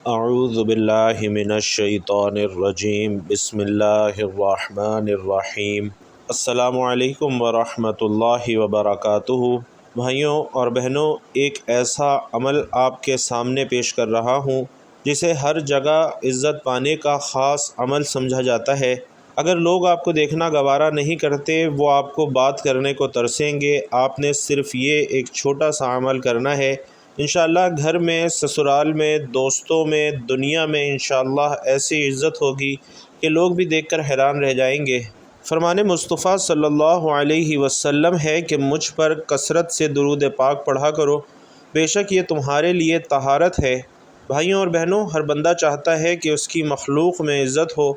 اعوذ باللہ من الشیطان الرجیم بسم اللہ الرحمن الرحیم۔ السلام علیکم ورحمۃ اللہ وبرکاتہ۔ بھائیوں اور بہنوں، ایک ایسا عمل آپ کے سامنے پیش کر رہا ہوں جسے ہر جگہ عزت پانے کا خاص عمل سمجھا جاتا ہے۔ اگر لوگ آپ کو دیکھنا گوارا نہیں کرتے، وہ آپ کو بات کرنے کو ترسیں گے، آپ نے صرف یہ ایک چھوٹا سا عمل کرنا ہے۔ انشاءاللہ گھر میں، سسرال میں، دوستوں میں، دنیا میں انشاءاللہ ایسی عزت ہوگی کہ لوگ بھی دیکھ کر حیران رہ جائیں گے۔ فرمان مصطفیٰ صلی اللہ علیہ وسلم ہے کہ مجھ پر کثرت سے درود پاک پڑھا کرو، بے شک یہ تمہارے لیے طہارت ہے۔ بھائیوں اور بہنوں، ہر بندہ چاہتا ہے کہ اس کی مخلوق میں عزت ہو،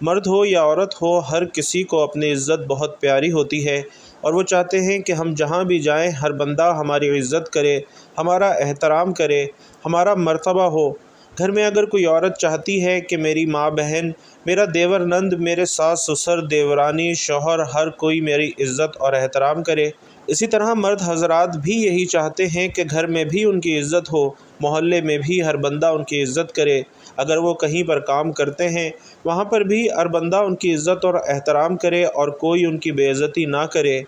مرد ہو یا عورت ہو، ہر کسی کو اپنی عزت بہت پیاری ہوتی ہے، اور وہ چاہتے ہیں کہ ہم جہاں بھی جائیں ہر بندہ ہماری عزت کرے، ہمارا احترام کرے، ہمارا مرتبہ ہو۔ گھر میں اگر کوئی عورت چاہتی ہے کہ میری ماں بہن، میرا دیور نند، میرے ساس سسر، دیورانی، شوہر، ہر کوئی میری عزت اور احترام کرے، اسی طرح مرد حضرات بھی یہی چاہتے ہیں کہ گھر میں بھی ان کی عزت ہو، محلے میں بھی ہر بندہ ان کی عزت کرے، اگر وہ کہیں پر کام کرتے ہیں وہاں پر بھی ہر بندہ ان کی عزت اور احترام کرے اور کوئی ان کی بے عزتی نہ کرے۔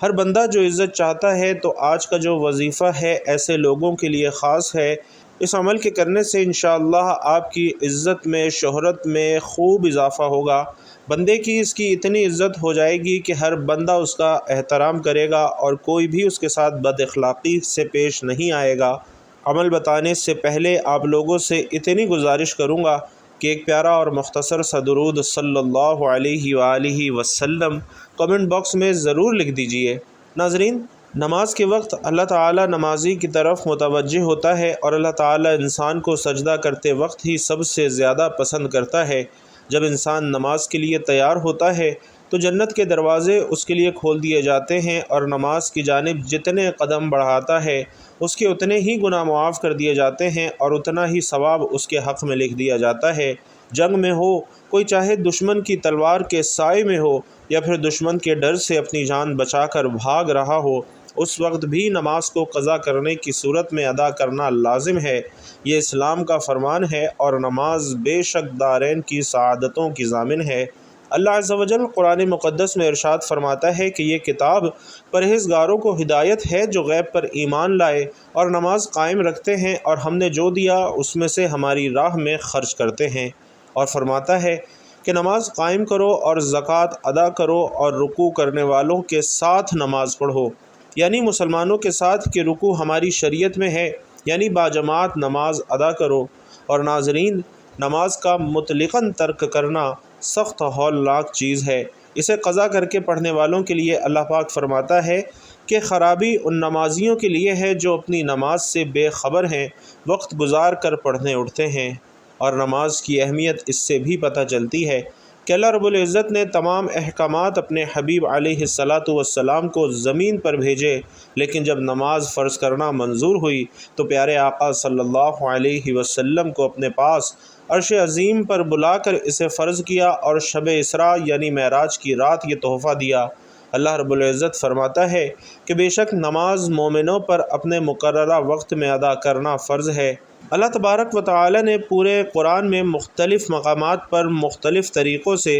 ہر بندہ جو عزت چاہتا ہے، تو آج کا جو وظیفہ ہے ایسے لوگوں کے لیے خاص ہے۔ اس عمل کے کرنے سے انشاءاللہ آپ کی عزت میں، شہرت میں خوب اضافہ ہوگا۔ بندے کی اس کی اتنی عزت ہو جائے گی کہ ہر بندہ اس کا احترام کرے گا اور کوئی بھی اس کے ساتھ بد اخلاقی سے پیش نہیں آئے گا۔ عمل بتانے سے پہلے آپ لوگوں سے اتنی گزارش کروں گا کہ ایک پیارا اور مختصر سا درود صلی اللہ علیہ وآلہ وسلم کمنٹ باکس میں ضرور لکھ دیجئے۔ ناظرین، نماز کے وقت اللہ تعالیٰ نمازی کی طرف متوجہ ہوتا ہے، اور اللہ تعالیٰ انسان کو سجدہ کرتے وقت ہی سب سے زیادہ پسند کرتا ہے۔ جب انسان نماز کے لیے تیار ہوتا ہے تو جنت کے دروازے اس کے لیے کھول دیے جاتے ہیں، اور نماز کی جانب جتنے قدم بڑھاتا ہے اس کے اتنے ہی گناہ معاف کر دیے جاتے ہیں، اور اتنا ہی ثواب اس کے حق میں لکھ دیا جاتا ہے۔ جنگ میں ہو، کوئی چاہے دشمن کی تلوار کے سائے میں ہو یا پھر دشمن کے ڈر سے اپنی جان بچا کر بھاگ رہا ہو، اس وقت بھی نماز کو قضا کرنے کی صورت میں ادا کرنا لازم ہے۔ یہ اسلام کا فرمان ہے، اور نماز بے شک دارین کی سعادتوں کی ضامن ہے۔ اللہ عز و جل قرآن مقدس میں ارشاد فرماتا ہے کہ یہ کتاب پرہیزگاروں کو ہدایت ہے جو غیب پر ایمان لائے اور نماز قائم رکھتے ہیں، اور ہم نے جو دیا اس میں سے ہماری راہ میں خرچ کرتے ہیں۔ اور فرماتا ہے کہ نماز قائم کرو اور زکوٰۃ ادا کرو اور رکوع کرنے والوں کے ساتھ نماز پڑھو، یعنی مسلمانوں کے ساتھ، کہ رکوع ہماری شریعت میں ہے، یعنی باجماعت نماز ادا کرو۔ اور ناظرین، نماز کا مطلقاً ترک کرنا سخت ہولناک چیز ہے۔ اسے قضا کر کے پڑھنے والوں کے لیے اللہ پاک فرماتا ہے کہ خرابی ان نمازیوں کے لیے ہے جو اپنی نماز سے بے خبر ہیں، وقت گزار کر پڑھنے اٹھتے ہیں۔ اور نماز کی اہمیت اس سے بھی پتہ چلتی ہے کہ اللہ رب العزت نے تمام احکامات اپنے حبیب علیہ الصلاۃ والسلام کو زمین پر بھیجے، لیکن جب نماز فرض کرنا منظور ہوئی تو پیارے آقا صلی اللہ علیہ وسلم کو اپنے پاس عرش عظیم پر بلا کر اسے فرض کیا، اور شب اسراء یعنی معراج کی رات یہ تحفہ دیا۔ اللہ رب العزت فرماتا ہے کہ بے شک نماز مومنوں پر اپنے مقررہ وقت میں ادا کرنا فرض ہے۔ اللہ تبارک و تعالی نے پورے قرآن میں مختلف مقامات پر مختلف طریقوں سے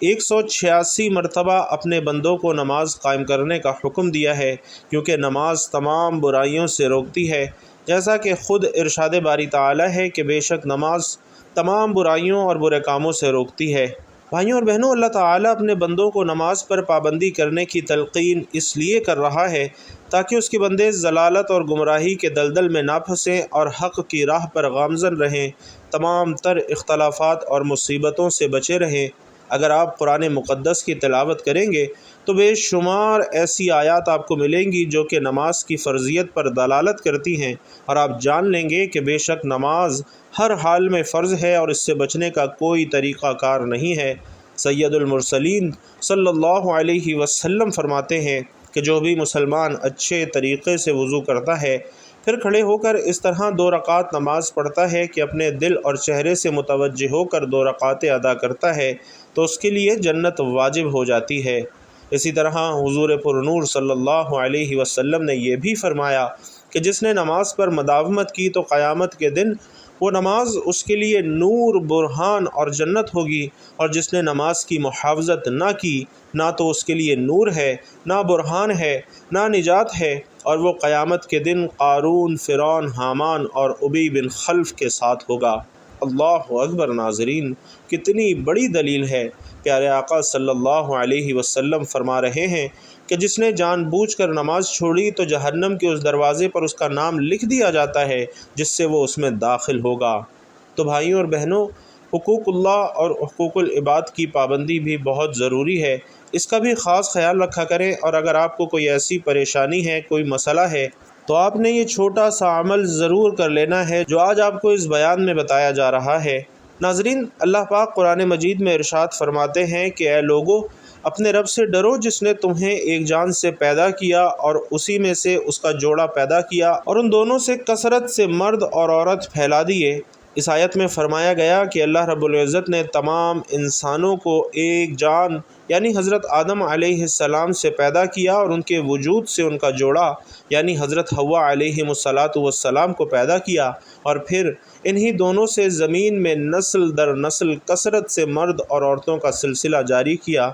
186 مرتبہ اپنے بندوں کو نماز قائم کرنے کا حکم دیا ہے، کیونکہ نماز تمام برائیوں سے روکتی ہے، جیسا کہ خود ارشاد باری تعالی ہے کہ بے شک نماز تمام برائیوں اور برے کاموں سے روکتی ہے۔ بھائیوں اور بہنوں، اللہ تعالیٰ اپنے بندوں کو نماز پر پابندی کرنے کی تلقین اس لیے کر رہا ہے تاکہ اس کے بندے ضلالت اور گمراہی کے دلدل میں نہ پھنسیں اور حق کی راہ پر گامزن رہیں، تمام تر اختلافات اور مصیبتوں سے بچے رہیں۔ اگر آپ قرآن مقدس کی تلاوت کریں گے تو بے شمار ایسی آیات آپ کو ملیں گی جو کہ نماز کی فرضیت پر دلالت کرتی ہیں، اور آپ جان لیں گے کہ بے شک نماز ہر حال میں فرض ہے اور اس سے بچنے کا کوئی طریقہ کار نہیں ہے۔ سید المرسلین صلی اللہ علیہ وسلم فرماتے ہیں کہ جو بھی مسلمان اچھے طریقے سے وضو کرتا ہے، پھر کھڑے ہو کر اس طرح 2 رکعات نماز پڑھتا ہے کہ اپنے دل اور چہرے سے متوجہ ہو کر 2 رکعتیں ادا کرتا ہے، تو اس کے لیے جنت واجب ہو جاتی ہے۔ اسی طرح حضور پر نور صلی اللہ علیہ وسلم نے یہ بھی فرمایا کہ جس نے نماز پر مداومت کی تو قیامت کے دن وہ نماز اس کے لیے نور، برہان اور جنت ہوگی، اور جس نے نماز کی محافظت نہ کی، نہ تو اس کے لیے نور ہے، نہ برہان ہے، نہ نجات ہے، اور وہ قیامت کے دن قارون، فرعون، حامان اور ابی بن خلف کے ساتھ ہوگا۔ اللہ اکبر۔ ناظرین، کتنی بڑی دلیل ہے۔ پیارے آقا صلی اللہ علیہ وسلم فرما رہے ہیں کہ جس نے جان بوجھ کر نماز چھوڑی تو جہنم کے اس دروازے پر اس کا نام لکھ دیا جاتا ہے جس سے وہ اس میں داخل ہوگا۔ تو بھائیوں اور بہنوں، حقوق اللہ اور حقوق العباد کی پابندی بھی بہت ضروری ہے، اس کا بھی خاص خیال رکھا کریں، اور اگر آپ کو کوئی ایسی پریشانی ہے، کوئی مسئلہ ہے، تو آپ نے یہ چھوٹا سا عمل ضرور کر لینا ہے جو آج آپ کو اس بیان میں بتایا جا رہا ہے۔ ناظرین، اللہ پاک قرآن مجید میں ارشاد فرماتے ہیں کہ اے لوگو، اپنے رب سے ڈرو جس نے تمہیں ایک جان سے پیدا کیا اور اسی میں سے اس کا جوڑا پیدا کیا، اور ان دونوں سے کثرت سے مرد اور عورت پھیلا دیے۔ اس آیت میں فرمایا گیا کہ اللہ رب العزت نے تمام انسانوں کو ایک جان یعنی حضرت آدم علیہ السلام سے پیدا کیا، اور ان کے وجود سے ان کا جوڑا یعنی حضرت حوا علیہ السلام کو پیدا کیا، اور پھر انہی دونوں سے زمین میں نسل در نسل کثرت سے مرد اور عورتوں کا سلسلہ جاری کیا۔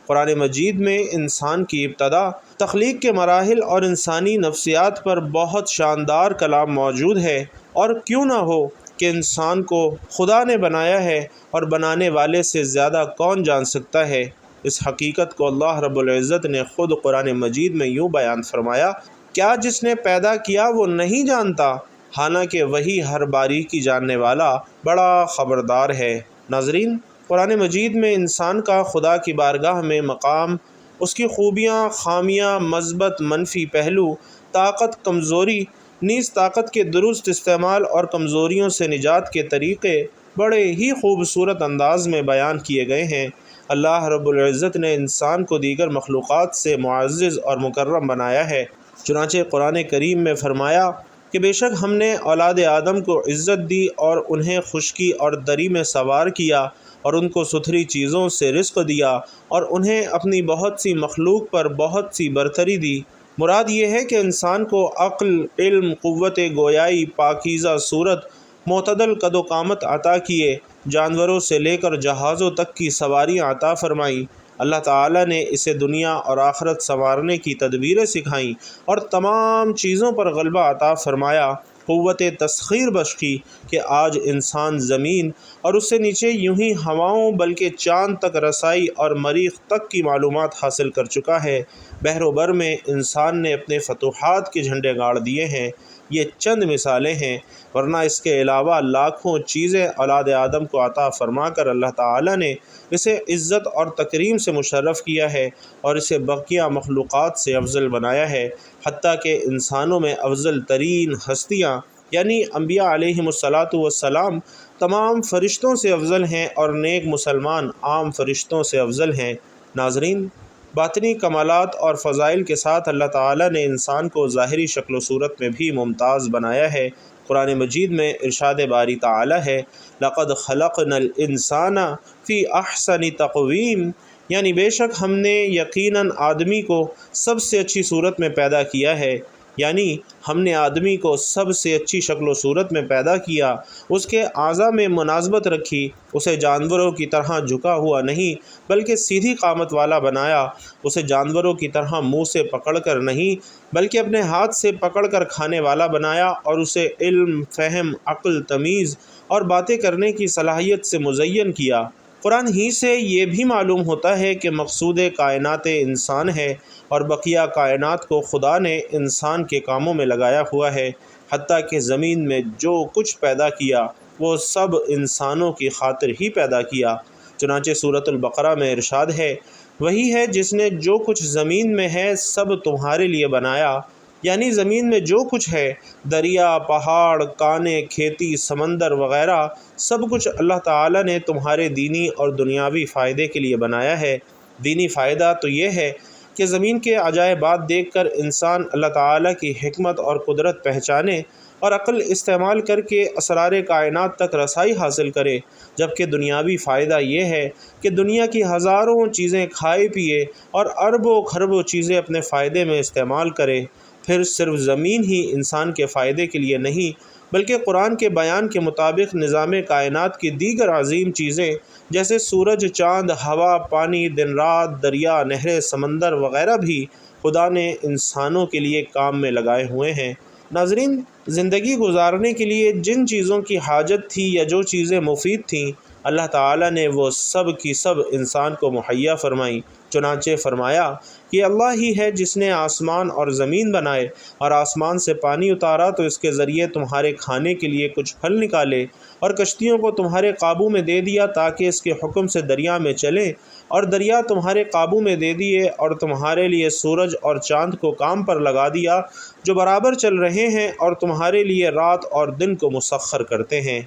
قرآن مجید میں انسان کی ابتدا، تخلیق کے مراحل اور انسانی نفسیات پر بہت شاندار کلام موجود ہے، اور کیوں نہ ہو کہ انسان کو خدا نے بنایا ہے، اور بنانے والے سے زیادہ کون جان سکتا ہے۔ اس حقیقت کو اللہ رب العزت نے خود قرآن مجید میں یوں بیان فرمایا، کیا جس نے پیدا کیا وہ نہیں جانتا، حالانکہ وہی ہر باریکی جاننے والا بڑا خبردار ہے۔ ناظرین، قرآن مجید میں انسان کا خدا کی بارگاہ میں مقام، اس کی خوبیاں، خامیاں، مثبت منفی پہلو، طاقت، کمزوری، نیز طاقت کے درست استعمال اور کمزوریوں سے نجات کے طریقے بڑے ہی خوبصورت انداز میں بیان کیے گئے ہیں۔ اللہ رب العزت نے انسان کو دیگر مخلوقات سے معزز اور مکرم بنایا ہے۔ چنانچہ قرآن کریم میں فرمایا کہ بے شک ہم نے اولاد آدم کو عزت دی اور انہیں خشکی اور دری میں سوار کیا، اور ان کو ستھری چیزوں سے رزق دیا، اور انہیں اپنی بہت سی مخلوق پر بہت سی برتری دی۔ مراد یہ ہے کہ انسان کو عقل، علم، قوت گویائی، پاکیزہ صورت، معتدل قد و قامت عطا کیے، جانوروں سے لے کر جہازوں تک کی سواریاں عطا فرمائیں۔ اللہ تعالیٰ نے اسے دنیا اور آخرت سنوارنے کی تدبیریں سکھائیں، اور تمام چیزوں پر غلبہ عطا فرمایا، قوت تسخیر بخشی کہ آج انسان زمین اور اس سے نیچے یوں ہی ہواؤں بلکہ چاند تک رسائی اور مریخ تک کی معلومات حاصل کر چکا ہے۔ بحر و بر میں انسان نے اپنے فتوحات کے جھنڈے گاڑ دیے ہیں۔ یہ چند مثالیں ہیں، ورنہ اس کے علاوہ لاکھوں چیزیں اولاد آدم کو عطا فرما کر اللہ تعالیٰ نے اسے عزت اور تکریم سے مشرف کیا ہے، اور اسے بقیہ مخلوقات سے افضل بنایا ہے، حتیٰ کہ انسانوں میں افضل ترین ہستیاں یعنی انبیاء علیہم السلام تمام فرشتوں سے افضل ہیں، اور نیک مسلمان عام فرشتوں سے افضل ہیں۔ ناظرین، باطنی کمالات اور فضائل کے ساتھ اللہ تعالیٰ نے انسان کو ظاہری شکل و صورت میں بھی ممتاز بنایا ہے۔ قرآن مجید میں ارشاد باری تعالیٰ ہے، لَقَدْ خَلَقْنَا الْإِنسَانَ فِي أَحْسَنِ تَقْوِيمٍ، یعنی بے شک ہم نے یقیناً آدمی کو سب سے اچھی صورت میں پیدا کیا ہے، یعنی ہم نے آدمی کو سب سے اچھی شکل و صورت میں پیدا کیا، اس کے اعضاء میں مناسبت رکھی، اسے جانوروں کی طرح جھکا ہوا نہیں بلکہ سیدھی قامت والا بنایا، اسے جانوروں کی طرح منہ سے پکڑ کر نہیں بلکہ اپنے ہاتھ سے پکڑ کر کھانے والا بنایا، اور اسے علم، فہم، عقل، تمیز اور باتیں کرنے کی صلاحیت سے مزین کیا۔ قرآن ہی سے یہ بھی معلوم ہوتا ہے کہ مقصود کائنات انسان ہے، اور بقیہ کائنات کو خدا نے انسان کے کاموں میں لگایا ہوا ہے، حتیٰ کہ زمین میں جو کچھ پیدا کیا وہ سب انسانوں کی خاطر ہی پیدا کیا۔ چنانچہ سورۃ البقرہ میں ارشاد ہے، وہی ہے جس نے جو کچھ زمین میں ہے سب تمہارے لیے بنایا، یعنی زمین میں جو کچھ ہے، دریا، پہاڑ، کانے، کھیتی، سمندر وغیرہ، سب کچھ اللہ تعالیٰ نے تمہارے دینی اور دنیاوی فائدے کے لیے بنایا ہے۔ دینی فائدہ تو یہ ہے کہ زمین کے عجائبات دیکھ کر انسان اللہ تعالیٰ کی حکمت اور قدرت پہچانے، اور عقل استعمال کر کے اسرار کائنات تک رسائی حاصل کرے، جبکہ دنیاوی فائدہ یہ ہے کہ دنیا کی ہزاروں چیزیں کھائے پیے اور اربوں خربوں چیزیں اپنے فائدے میں استعمال کرے۔ پھر صرف زمین ہی انسان کے فائدے کے لیے نہیں بلکہ قرآن کے بیان کے مطابق نظام کائنات کی دیگر عظیم چیزیں جیسے سورج، چاند، ہوا، پانی، دن رات، دریا، نہریں، سمندر وغیرہ بھی خدا نے انسانوں کے لیے کام میں لگائے ہوئے ہیں۔ ناظرین، زندگی گزارنے کے لیے جن چیزوں کی حاجت تھی یا جو چیزیں مفید تھیں، اللہ تعالیٰ نے وہ سب کی سب انسان کو مہیا فرمائیں۔ چنانچہ فرمایا کہ اللہ ہی ہے جس نے آسمان اور زمین بنائے اور آسمان سے پانی اتارا تو اس کے ذریعے تمہارے کھانے کے لیے کچھ پھل نکالے، اور کشتیوں کو تمہارے قابو میں دے دیا تاکہ اس کے حکم سے دریا میں چلیں، اور دریا تمہارے قابو میں دے دیے، اور تمہارے لیے سورج اور چاند کو کام پر لگا دیا جو برابر چل رہے ہیں، اور تمہارے لیے رات اور دن کو مسخر کرتے ہیں۔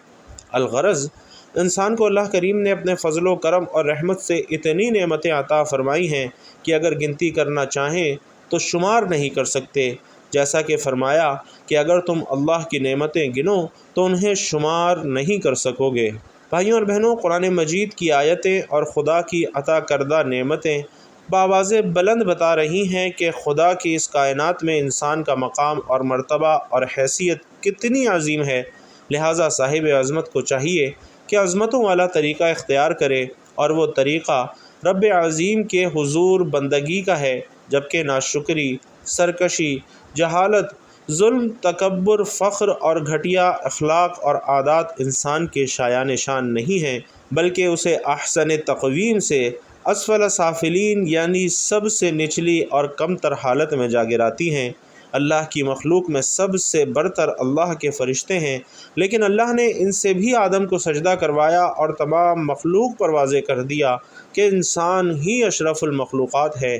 الغرض، انسان کو اللہ کریم نے اپنے فضل و کرم اور رحمت سے اتنی نعمتیں عطا فرمائی ہیں کہ اگر گنتی کرنا چاہیں تو شمار نہیں کر سکتے، جیسا کہ فرمایا کہ اگر تم اللہ کی نعمتیں گنو تو انہیں شمار نہیں کر سکو گے۔ بھائیوں اور بہنوں، قرآن مجید کی آیتیں اور خدا کی عطا کردہ نعمتیں بآواز بلند بتا رہی ہیں کہ خدا کی اس کائنات میں انسان کا مقام اور مرتبہ اور حیثیت کتنی عظیم ہے، لہٰذا صاحب عظمت کو چاہیے کہ عظمتوں والا طریقہ اختیار کرے، اور وہ طریقہ رب عظیم کے حضور بندگی کا ہے، جبکہ ناشکری، سرکشی، جہالت، ظلم، تکبر، فخر اور گھٹیا اخلاق اور عادات انسان کے شایان شان نہیں ہیں، بلکہ اسے احسن تقویم سے اسفل سافلین یعنی سب سے نچلی اور کم تر حالت میں جا گراتی ہیں۔ اللہ کی مخلوق میں سب سے برتر اللہ کے فرشتے ہیں، لیکن اللہ نے ان سے بھی آدم کو سجدہ کروایا اور تمام مخلوق پر واضح کر دیا کہ انسان ہی اشرف المخلوقات ہے۔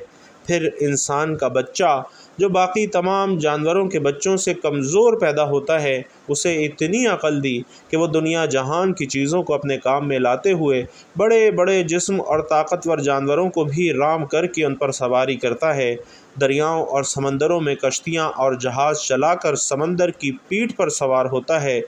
پھر انسان کا بچہ جو باقی تمام جانوروں کے بچوں سے کمزور پیدا ہوتا ہے، اسے اتنی عقل دی کہ وہ دنیا جہان کی چیزوں کو اپنے کام میں لاتے ہوئے بڑے بڑے جسم اور طاقتور جانوروں کو بھی رام کر کے ان پر سواری کرتا ہے، دریاؤں اور سمندروں میں کشتیاں اور جہاز چلا کر سمندر کی پیٹھ پر سوار ہوتا ہے،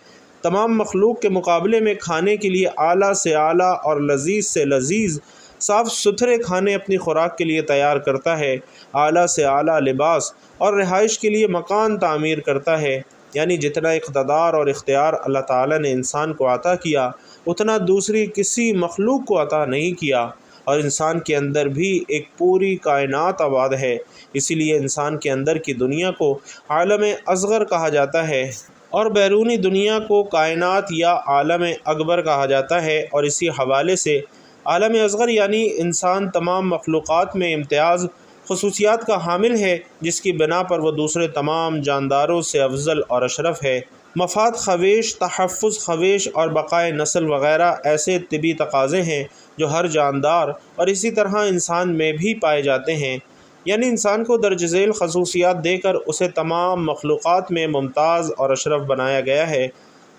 تمام مخلوق کے مقابلے میں کھانے کے لیے اعلیٰ سے اعلیٰ اور لذیذ سے لذیذ صاف ستھرے کھانے اپنی خوراک کے لیے تیار کرتا ہے، اعلیٰ سے اعلیٰ لباس اور رہائش کے لیے مکان تعمیر کرتا ہے۔ یعنی جتنا اقتدار اور اختیار اللہ تعالیٰ نے انسان کو عطا کیا، اتنا دوسری کسی مخلوق کو عطا نہیں کیا، اور انسان کے اندر بھی ایک پوری کائنات آباد ہے۔ اسی لیے انسان کے اندر کی دنیا کو عالم اصغر کہا جاتا ہے، اور بیرونی دنیا کو کائنات یا عالم اکبر کہا جاتا ہے، اور اسی حوالے سے عالم اصغر یعنی انسان تمام مخلوقات میں امتیاز خصوصیات کا حامل ہے، جس کی بنا پر وہ دوسرے تمام جانداروں سے افضل اور اشرف ہے۔ مفاد خویش، تحفظ خویش اور بقائے نسل وغیرہ ایسے طبی تقاضے ہیں جو ہر جاندار اور اسی طرح انسان میں بھی پائے جاتے ہیں، یعنی انسان کو درج ذیل خصوصیات دے کر اسے تمام مخلوقات میں ممتاز اور اشرف بنایا گیا ہے۔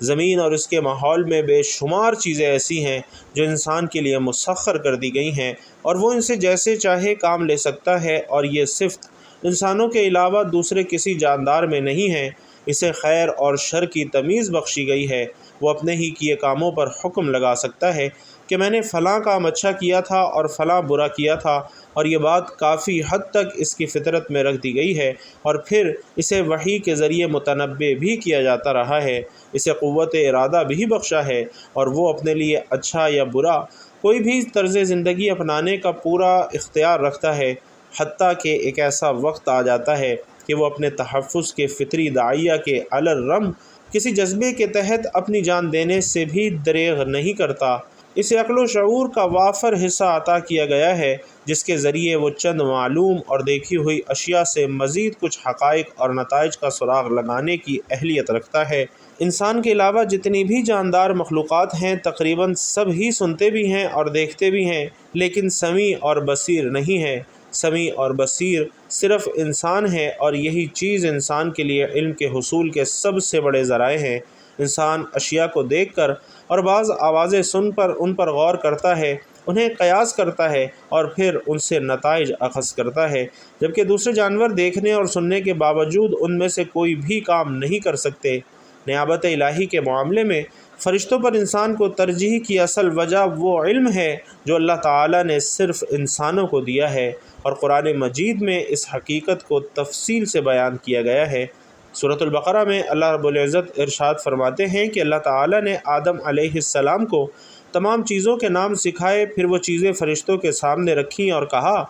زمین اور اس کے ماحول میں بے شمار چیزیں ایسی ہیں جو انسان کے لیے مسخر کر دی گئی ہیں، اور وہ ان سے جیسے چاہے کام لے سکتا ہے، اور یہ صفت انسانوں کے علاوہ دوسرے کسی جاندار میں نہیں ہے۔ اسے خیر اور شر کی تمیز بخشی گئی ہے، وہ اپنے ہی کیے کاموں پر حکم لگا سکتا ہے کہ میں نے فلاں کام اچھا کیا تھا اور فلاں برا کیا تھا، اور یہ بات کافی حد تک اس کی فطرت میں رکھ دی گئی ہے، اور پھر اسے وحی کے ذریعے متنبع بھی کیا جاتا رہا ہے، اسے قوت ارادہ بھی بخشا ہے، اور وہ اپنے لیے اچھا یا برا کوئی بھی طرز زندگی اپنانے کا پورا اختیار رکھتا ہے، حتیٰ کہ ایک ایسا وقت آ جاتا ہے کہ وہ اپنے تحفظ کے فطری داعیہ کے علی الرغم کسی جذبے کے تحت اپنی جان دینے سے بھی دریغ نہیں کرتا۔ اسے عقل و شعور کا وافر حصہ عطا کیا گیا ہے، جس کے ذریعے وہ چند معلوم اور دیکھی ہوئی اشیاء سے مزید کچھ حقائق اور نتائج کا سراغ لگانے کی اہلیت رکھتا ہے۔ انسان کے علاوہ جتنی بھی جاندار مخلوقات ہیں تقریباً سب ہی سنتے بھی ہیں اور دیکھتے بھی ہیں، لیکن سمیع اور بصیر نہیں ہے۔ سمیع اور بصیر صرف انسان ہے، اور یہی چیز انسان کے لیے علم کے حصول کے سب سے بڑے ذرائع ہیں۔ انسان اشیاء کو دیکھ کر اور بعض آوازیں سن پر ان پر غور کرتا ہے، انہیں قیاس کرتا ہے اور پھر ان سے نتائج اخذ کرتا ہے، جبکہ دوسرے جانور دیکھنے اور سننے کے باوجود ان میں سے کوئی بھی کام نہیں کر سکتے۔ نیابت الہی کے معاملے میں فرشتوں پر انسان کو ترجیح کی اصل وجہ وہ علم ہے جو اللہ تعالیٰ نے صرف انسانوں کو دیا ہے، اور قرآن مجید میں اس حقیقت کو تفصیل سے بیان کیا گیا ہے۔ سورۃ البقرہ میں اللہ رب العزت ارشاد فرماتے ہیں کہ اللہ تعالیٰ نے آدم علیہ السلام کو تمام چیزوں کے نام سکھائے، پھر وہ چیزیں فرشتوں کے سامنے رکھیں اور کہا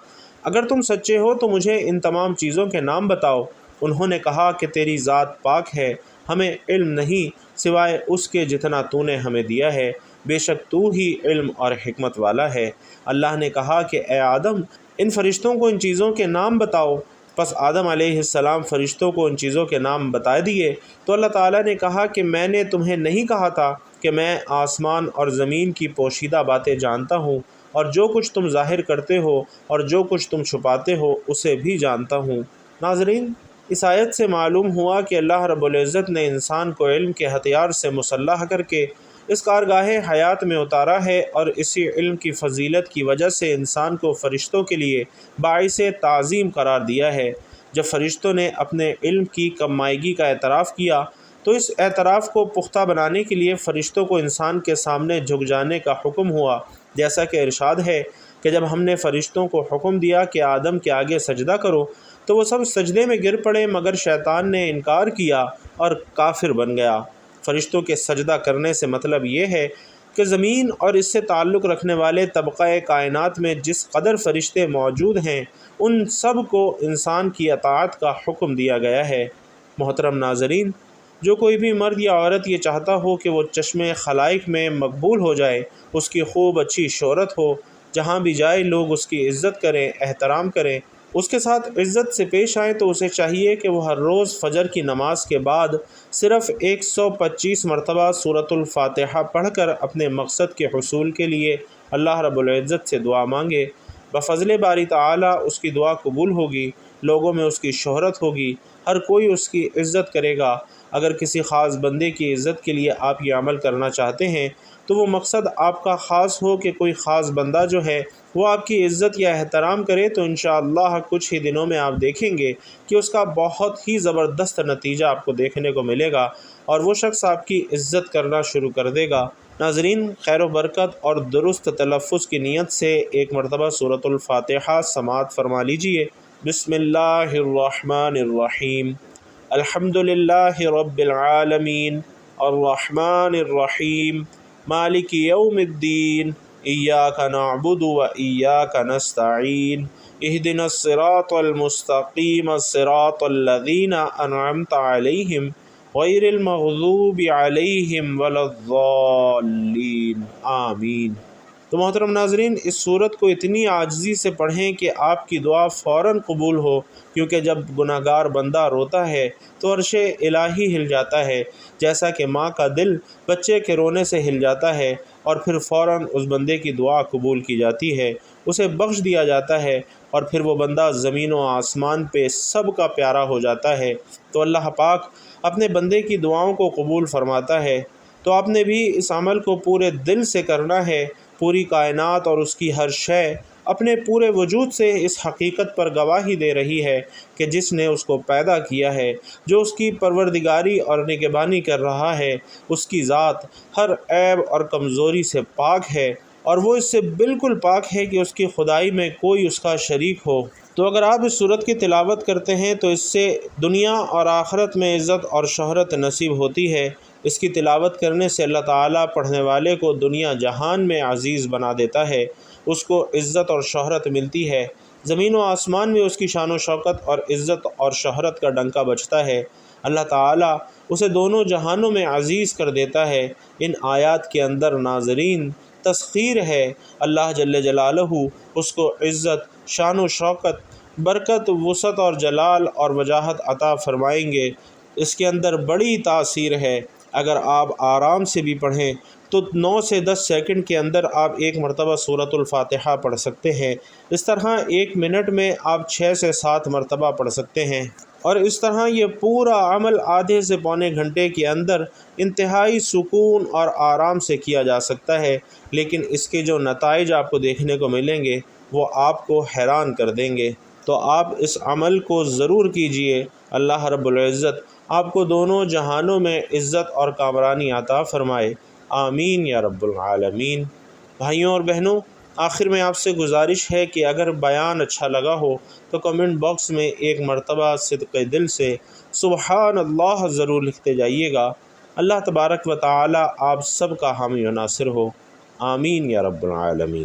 اگر تم سچے ہو تو مجھے ان تمام چیزوں کے نام بتاؤ۔ انہوں نے کہا کہ تیری ذات پاک ہے، ہمیں علم نہیں سوائے اس کے جتنا تو نے ہمیں دیا ہے، بے شک تو ہی علم اور حکمت والا ہے۔ اللہ نے کہا کہ اے آدم ان فرشتوں کو ان چیزوں کے نام بتاؤ۔ پس آدم علیہ السلام فرشتوں کو ان چیزوں کے نام بتا دیے تو اللہ تعالیٰ نے کہا کہ میں نے تمہیں نہیں کہا تھا کہ میں آسمان اور زمین کی پوشیدہ باتیں جانتا ہوں، اور جو کچھ تم ظاہر کرتے ہو اور جو کچھ تم چھپاتے ہو اسے بھی جانتا ہوں۔ ناظرین، اس آیت سے معلوم ہوا کہ اللہ رب العزت نے انسان کو علم کے ہتھیار سے مسلح کر کے اس کارگاہ حیات میں اتارا ہے، اور اسی علم کی فضیلت کی وجہ سے انسان کو فرشتوں کے لیے باعث تعظیم قرار دیا ہے۔ جب فرشتوں نے اپنے علم کی کم مائگی کا اعتراف کیا تو اس اعتراف کو پختہ بنانے کے لیے فرشتوں کو انسان کے سامنے جھک جانے کا حکم ہوا، جیسا کہ ارشاد ہے کہ جب ہم نے فرشتوں کو حکم دیا کہ آدم کے آگے سجدہ کرو تو وہ سب سجدے میں گر پڑے مگر شیطان نے انکار کیا اور کافر بن گیا۔ فرشتوں کے سجدہ کرنے سے مطلب یہ ہے کہ زمین اور اس سے تعلق رکھنے والے طبقہ کائنات میں جس قدر فرشتے موجود ہیں ان سب کو انسان کی اطاعت کا حکم دیا گیا ہے۔ محترم ناظرین، جو کوئی بھی مرد یا عورت یہ چاہتا ہو کہ وہ چشم خلائق میں مقبول ہو جائے، اس کی خوب اچھی شہرت ہو، جہاں بھی جائے لوگ اس کی عزت کریں، احترام کریں، اس کے ساتھ عزت سے پیش آئیں، تو اسے چاہیے کہ وہ ہر روز فجر کی نماز کے بعد صرف 125 مرتبہ سورۃ الفاتحہ پڑھ کر اپنے مقصد کے حصول کے لیے اللہ رب العزت سے دعا مانگے۔ بفضل باری تعالی اس کی دعا قبول ہوگی، لوگوں میں اس کی شہرت ہوگی، ہر کوئی اس کی عزت کرے گا۔ اگر کسی خاص بندے کی عزت کے لیے آپ یہ عمل کرنا چاہتے ہیں تو وہ مقصد آپ کا خاص ہو کہ کوئی خاص بندہ جو ہے وہ آپ کی عزت یا احترام کرے، تو انشاءاللہ کچھ ہی دنوں میں آپ دیکھیں گے کہ اس کا بہت ہی زبردست نتیجہ آپ کو دیکھنے کو ملے گا اور وہ شخص آپ کی عزت کرنا شروع کر دے گا۔ ناظرین، خیر و برکت اور درست تلفظ کی نیت سے ایک مرتبہ سورۃ الفاتحہ سماعت فرما لیجئے۔ بسم اللہ الرحمن الرحیم، الحمد للہ رب العالمین، الرحمن الرحیم، مالک یوم الدین، ایاک نعبد و ایاک نستعین، اہدنا الصراط المستقیم، صراط الذین انعمت علیہم غیر المغضوب علیہم ولا الضالین، آمین۔ تو محترم ناظرین، اس صورت کو اتنی عاجزی سے پڑھیں کہ آپ کی دعا فوراً قبول ہو، کیونکہ جب گناہ گار بندہ روتا ہے تو عرش الہی ہل جاتا ہے، جیسا کہ ماں کا دل بچے کے رونے سے ہل جاتا ہے، اور پھر فوراً اس بندے کی دعا قبول کی جاتی ہے، اسے بخش دیا جاتا ہے، اور پھر وہ بندہ زمین و آسمان پہ سب کا پیارا ہو جاتا ہے۔ تو اللہ پاک اپنے بندے کی دعاؤں کو قبول فرماتا ہے۔ تو آپ نے بھی اس عمل کو پورے دل سے کرنا ہے۔ پوری کائنات اور اس کی ہر شے اپنے پورے وجود سے اس حقیقت پر گواہی دے رہی ہے کہ جس نے اس کو پیدا کیا ہے، جو اس کی پروردگاری اور نگہبانی کر رہا ہے، اس کی ذات ہر عیب اور کمزوری سے پاک ہے، اور وہ اس سے بالکل پاک ہے کہ اس کی خدائی میں کوئی اس کا شریک ہو۔ تو اگر آپ اس صورت کی تلاوت کرتے ہیں تو اس سے دنیا اور آخرت میں عزت اور شہرت نصیب ہوتی ہے۔ اس کی تلاوت کرنے سے اللہ تعالیٰ پڑھنے والے کو دنیا جہان میں عزیز بنا دیتا ہے، اس کو عزت اور شہرت ملتی ہے، زمین و آسمان میں اس کی شان و شوکت اور عزت اور شہرت کا ڈنکا بجتا ہے، اللہ تعالیٰ اسے دونوں جہانوں میں عزیز کر دیتا ہے۔ ان آیات کے اندر ناظرین تسخیر ہے، اللہ جل جلالہ اس کو عزت، شان و شوکت، برکت، وسعت اور جلال اور وجاہت عطا فرمائیں گے۔ اس کے اندر بڑی تاثیر ہے۔ اگر آپ آرام سے بھی پڑھیں تو 9 سے 10 سیکنڈ کے اندر آپ ایک مرتبہ سورۃ الفاتحہ پڑھ سکتے ہیں۔ اس طرح 1 منٹ میں آپ 6 سے 7 مرتبہ پڑھ سکتے ہیں، اور اس طرح یہ پورا عمل آدھے سے پونے گھنٹے کے اندر انتہائی سکون اور آرام سے کیا جا سکتا ہے، لیکن اس کے جو نتائج آپ کو دیکھنے کو ملیں گے وہ آپ کو حیران کر دیں گے۔ تو آپ اس عمل کو ضرور کیجئے۔ اللہ رب العزت آپ کو دونوں جہانوں میں عزت اور کامرانی عطا فرمائے، آمین یا رب العالمین۔ بھائیوں اور بہنوں، آخر میں آپ سے گزارش ہے کہ اگر بیان اچھا لگا ہو تو کمنٹ باکس میں ایک مرتبہ صدق دل سے سبحان اللہ ضرور لکھتے جائیے گا۔ اللہ تبارک و تعالی آپ سب کا حامی و ناصر ہو، آمین یا رب العالمین۔